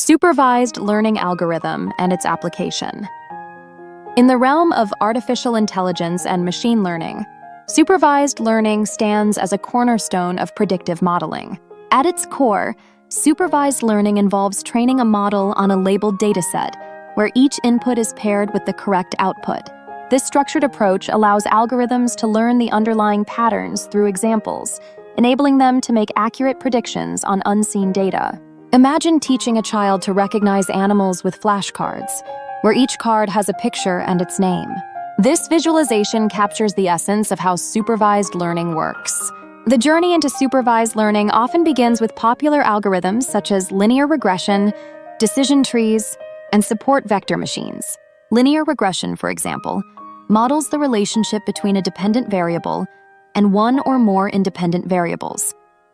Supervised learning algorithm and its application. In the realm of artificial intelligence and machine learning, supervised learning stands as a cornerstone of predictive modeling. At its core, supervised learning involves training a model on a labeled dataset, where each input is paired with the correct output. This structured approach allows algorithms to learn the underlying patterns through examples, enabling them to make accurate predictions on unseen data. Imagine teaching a child to recognize animals with flashcards, where each card has a picture and its name. This visualization captures the essence of how supervised learning works. The journey into supervised learning often begins with popular algorithms such as linear regression, decision trees, and support vector machines. Linear regression, for example, models the relationship between a dependent variable and one or more independent variables,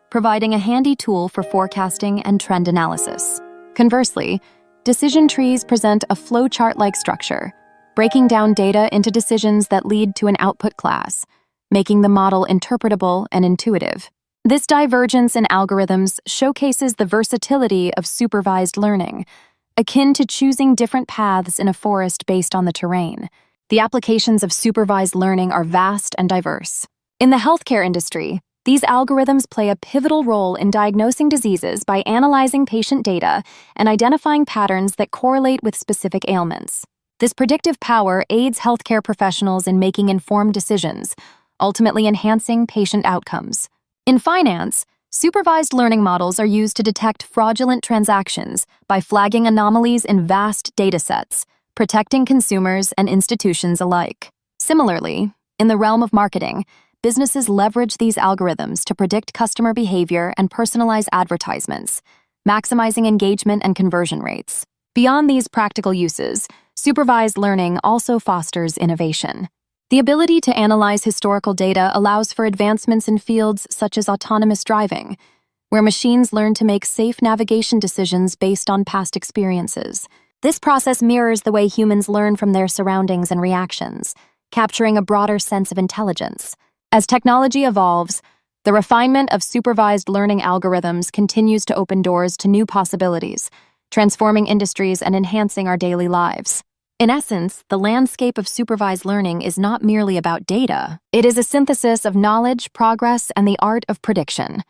providing a handy tool for forecasting and trend analysis. Conversely, decision trees present a flowchart-like structure, breaking down data into decisions that lead to an output class, making the model interpretable and intuitive. This divergence in algorithms showcases the versatility of supervised learning, akin to choosing different paths in a forest based on the terrain. The applications of supervised learning are vast and diverse. In the healthcare industry, these algorithms play a pivotal role in diagnosing diseases by analyzing patient data and identifying patterns that correlate with specific ailments. This predictive power aids healthcare professionals in making informed decisions, ultimately enhancing patient outcomes. In finance, supervised learning models are used to detect fraudulent transactions by flagging anomalies in vast datasets, protecting consumers and institutions alike. Similarly, in the realm of marketing, businesses leverage these algorithms to predict customer behavior and personalize advertisements, maximizing engagement and conversion rates. Beyond these practical uses, supervised learning also fosters innovation. The ability to analyze historical data allows for advancements in fields such as autonomous driving, where machines learn to make safe navigation decisions based on past experiences. This process mirrors the way humans learn from their surroundings and reactions, capturing a broader sense of intelligence. As technology evolves, the refinement of supervised learning algorithms continues to open doors to new possibilities, transforming industries and enhancing our daily lives. In essence, the landscape of supervised learning is not merely about data. It is a synthesis of knowledge, progress, and the art of prediction.